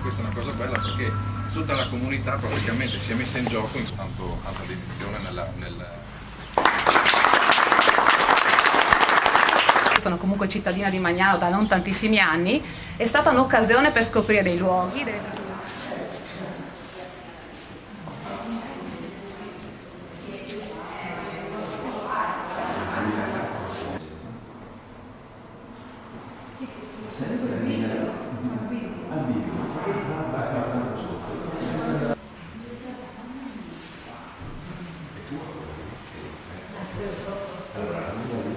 questa è una cosa bella perché tutta la comunità praticamente si è messa in gioco in tanta dedizione Sono comunque cittadina di Magnano da non tantissimi anni, è stata un'occasione per scoprire dei luoghi, Allora,